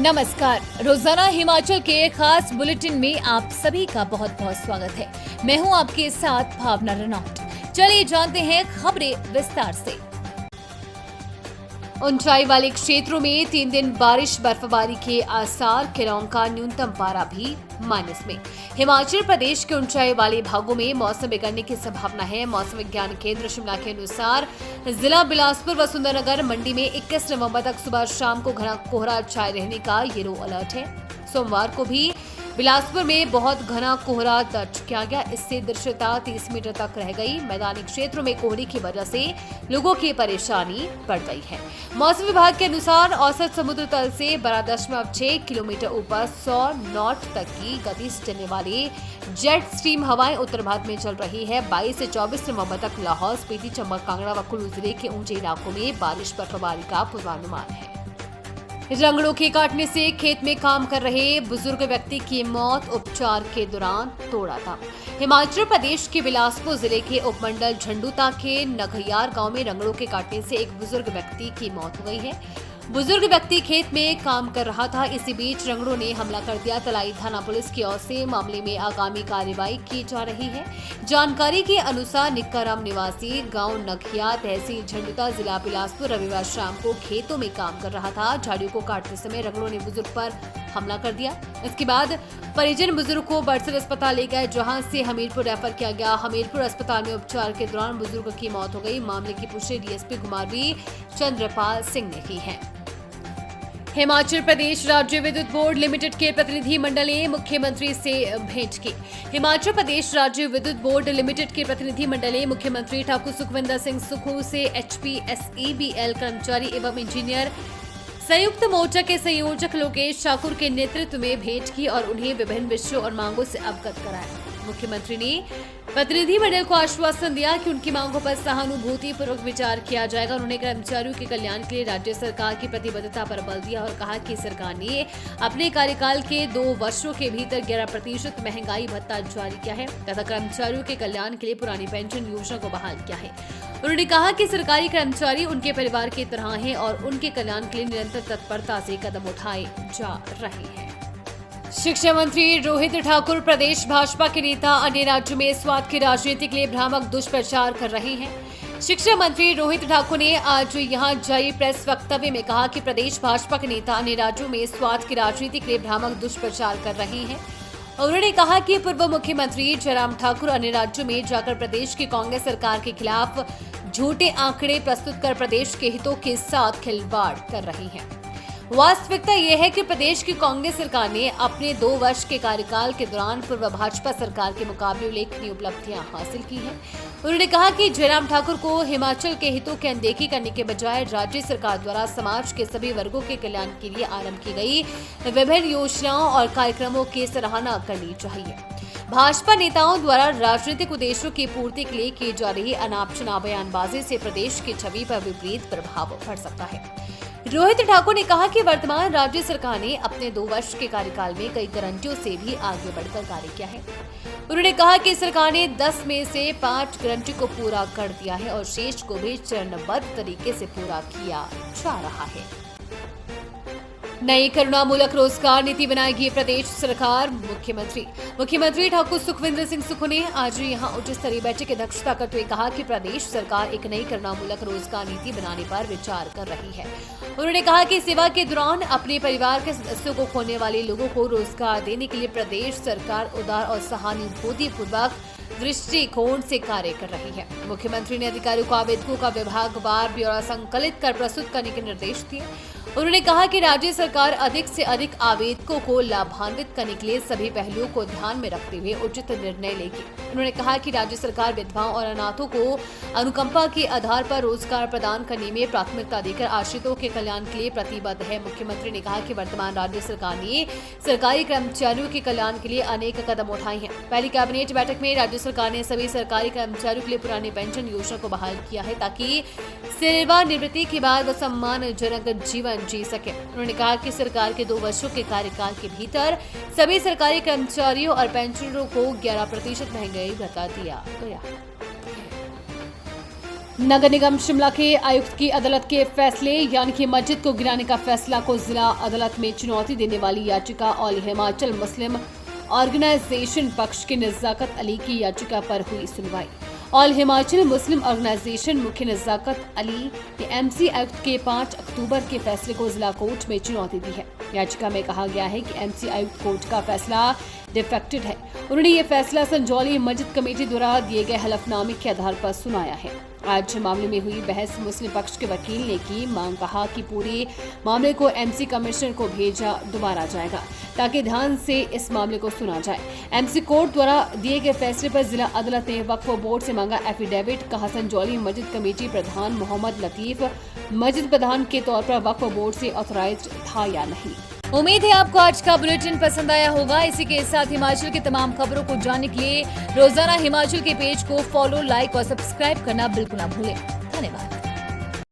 नमस्कार। रोजाना हिमाचल के खास बुलेटिन में आप सभी का बहुत बहुत स्वागत है। मैं हूं आपके साथ भावना रनौट। चलिए जानते हैं खबरें विस्तार से। ऊंचाई वाले क्षेत्रों में 3 दिन बारिश बर्फबारी के आसार। केलांग का न्यूनतम पारा भी माइनस में। हिमाचल प्रदेश के ऊंचाई वाले भागों में मौसम बिगड़ने की संभावना है। मौसम विज्ञान केंद्र शिमला के अनुसार जिला बिलासपुर व सुंदरनगर मंडी में 21 नवंबर तक सुबह शाम को घना कोहरा छाए रहने का येलो अलर्ट है। सोमवार को भी बिलासपुर में बहुत घना कोहरा दर्ज किया गया। इससे दृश्यता 30 मीटर तक रह गई। मैदानी क्षेत्रों में कोहरे की वजह से लोगों की परेशानी बढ़ गई है। मौसम विभाग के अनुसार औसत समुद्र तल से 12.6 किलोमीटर ऊपर 100 नॉट तक की गति से चलने वाली जेट स्ट्रीम हवाएं उत्तर भारत में चल रही है। 22 से 24 नवंबर तक लाहौल स्पीति, चंबा, कांगड़ा व कुल्लू जिले के ऊंचे इलाकों में बारिश बर्फबारी का पूर्वानुमान है। रंगड़ों के काटने से खेत में काम कर रहे बुजुर्ग व्यक्ति की मौत, उपचार के दौरान तोड़ा था। हिमाचल प्रदेश के बिलासपुर जिले के उपमंडल झंडूता के नघयार गांव में रंगड़ों के काटने से एक बुजुर्ग व्यक्ति की मौत हो गई है। बुजुर्ग व्यक्ति खेत में काम कर रहा था। इसी बीच रंगड़ों ने हमला कर दिया। तलाई थाना पुलिस की ओर से मामले में आगामी कार्रवाई की जा रही है। जानकारी के अनुसार निक्काराम निवासी गांव नघिया, तहसील झंडूता, जिला बिलासपुर रविवार शाम को खेतों में काम कर रहा था। झाड़ियों को काटते समय रंगड़ों ने बुजुर्ग पर हमला कर दिया। इसके बाद परिजन बुजुर्ग को बड़सर अस्पताल ले गए, जहां से हमीरपुर रेफर किया गया। हमीरपुर अस्पताल में उपचार के दौरान बुजुर्ग की मौत हो गई। मामले की पुष्टि डीएसपी घुमारवीर चंद्रपाल सिंह ने की है। हिमाचल प्रदेश राज्य विद्युत बोर्ड लिमिटेड के प्रतिनिधि मंडल ने मुख्यमंत्री से भेंट की। हिमाचल प्रदेश राज्य विद्युत बोर्ड लिमिटेड के प्रतिनिधि मंडल ने मुख्यमंत्री ठाकुर सुखविंदर सिंह सुक्खू से HPSEBL कर्मचारी एवं इंजीनियर संयुक्त मोर्चा के संयोजक लोकेश ठाकुर के नेतृत्व में भेंट की और उन्हें विभिन्न विषयों और मांगों से अवगत कराया। मुख्यमंत्री ने प्रतिनिधिमंडल को आश्वासन दिया कि उनकी मांगों पर सहानुभूतिपूर्वक विचार किया जाएगा। उन्होंने कर्मचारियों के कल्याण के लिए राज्य सरकार की प्रतिबद्धता पर बल दिया और कहा कि सरकार ने अपने कार्यकाल के 2 वर्षों के भीतर 11% महंगाई भत्ता जारी किया है तथा कर्मचारियों के कल्याण के लिए पुरानी पेंशन योजना को बहाल किया है। उन्होंने कहा कि सरकारी कर्मचारी उनके परिवार की तरह हैं और उनके कल्याण के लिए निरंतर तत्परता से कदम उठाए जा रहे हैं। शिक्षा मंत्री रोहित ठाकुर प्रदेश भाजपा के नेता अन्य राज्यों में स्वार्थ की राजनीति के लिए भ्रामक दुष्प्रचार कर रहे हैं। शिक्षा मंत्री रोहित ठाकुर ने आज यहां जारी प्रेस वक्तव्य में कहा कि प्रदेश भाजपा के नेता अन्य राज्यों में स्वार्थ की राजनीति के लिए भ्रामक दुष्प्रचार कर रहे हैं। उन्होंने कहा कि पूर्व मुख्यमंत्री जयराम ठाकुर अन्य राज्यों में जाकर प्रदेश की कांग्रेस सरकार के खिलाफ झूठे आंकड़े प्रस्तुत कर प्रदेश के हितों के साथ खिलवाड़ कर रही है। वास्तविकता यह है कि प्रदेश की कांग्रेस सरकार ने अपने 2 वर्ष के कार्यकाल के दौरान पूर्व भाजपा सरकार के मुकाबले उल्लेखनीय उपलब्धियां हासिल की हैं। उन्होंने कहा कि जयराम ठाकुर को हिमाचल के हितों की अनदेखी करने के बजाय राज्य सरकार द्वारा समाज के सभी वर्गों के कल्याण के लिए आरंभ की गई विभिन्न योजनाओं और कार्यक्रमों की सराहना करनी चाहिए। भाजपा नेताओं द्वारा राजनीतिक उद्देश्यों की पूर्ति के लिए की जा रही अनाप शनाप बयानबाजी से प्रदेश की छवि पर विपरीत प्रभाव पड़ सकता है। रोहित ठाकुर ने कहा कि वर्तमान राज्य सरकार ने अपने 2 वर्ष के कार्यकाल में कई गारंटियों से भी आगे बढ़कर कार्य किया है। उन्होंने कहा कि सरकार ने 10 में से 5 गारंटी को पूरा कर दिया है और शेष को भी चरणबद्ध तरीके से पूरा किया जा रहा है। नई करुणामूलक रोजगार नीति बनाएगी प्रदेश सरकार। मुख्यमंत्री ठाकुर सुखविंदर सिंह सुक्खू ने आज यहां उच्च स्तरीय बैठक की अध्यक्षता करते हुए कहा कि प्रदेश सरकार एक नई करुणामूलक रोजगार नीति बनाने पर विचार कर रही है। उन्होंने कहा कि सेवा के दौरान अपने परिवार के सदस्यों को खोने वाले लोगों को रोजगार देने के लिए प्रदेश सरकार उदार और सहानुभूतिपूर्वक दृष्टिकोण से कार्य कर रही है। मुख्यमंत्री ने अधिकारियों को आवेदकों का विभागवार ब्यौरा संकलित कर प्रस्तुत करने के निर्देश दिए। उन्होंने कहा कि राज्य सरकार अधिक से अधिक आवेदकों को लाभान्वित करने के लिए सभी पहलुओं को ध्यान में रखते हुए उचित निर्णय लेगी। उन्होंने कहा कि राज्य सरकार विधवाओं और अनाथों को अनुकंपा के आधार पर रोजगार प्रदान करने में प्राथमिकता देकर आश्रितों के कल्याण के लिए प्रतिबद्ध है। मुख्यमंत्री ने कहा कि वर्तमान राज्य सरकार ने सरकारी कर्मचारियों के कल्याण के लिए अनेक कदम उठाए हैं। पहली कैबिनेट बैठक में राज्य सरकार ने सभी सरकारी कर्मचारियों के लिए पुरानी पेंशन योजना को बहाल किया है ताकि सेवानिवृत्ति के बाद वो सम्मानजनक जीवन जी सके। उन्होंने कहा कि सरकार के 2 वर्षों के कार्यकाल के भीतर सभी सरकारी कर्मचारियों और पेंशनरों को 11% महंगाई भत्ता दिया गया। नगर निगम शिमला के आयुक्त की अदालत के फैसले यानी कि मस्जिद को गिराने का फैसला को जिला अदालत में चुनौती देने वाली याचिका ऑल हिमाचल मुस्लिम ऑर्गेनाइजेशन पक्ष के नज़ाकत अली की याचिका पर हुई सुनवाई। ऑल हिमाचल मुस्लिम ऑर्गेनाइजेशन मुख्य नज़ाकत अली ने एमसी आयुक्त के 5 अक्टूबर के फैसले को जिला कोर्ट में चुनौती दी है। याचिका में कहा गया है कि एमसी आयुक्त कोर्ट का फैसला डिफेक्टेड है। उन्होंने ये फैसला संजौली मस्जिद कमेटी द्वारा दिए गए हलफनामे के आधार पर सुनाया है। आज मामले में हुई बहस मुस्लिम पक्ष के वकील ने की मांग, कहा कि पूरे मामले को एमसी कमिश्नर को भेजा दोबारा जाएगा ताकि ध्यान से इस मामले को सुना जाए। एमसी कोर्ट द्वारा दिए गए फैसले पर जिला अदालत ने वक्फ बोर्ड से मांगा एफिडेविट। कहा संजौली मस्जिद कमेटी प्रधान मोहम्मद लतीफ मस्जिद प्रधान के तौर पर वक्फ बोर्ड से ऑथराइज्ड था या नहीं। उम्मीद है आपको आज का बुलेटिन पसंद आया होगा। इसी के साथ हिमाचल की तमाम खबरों को जानने के लिए रोजाना हिमाचल के पेज को फॉलो, लाइक और सब्सक्राइब करना बिल्कुल ना भूलें। धन्यवाद।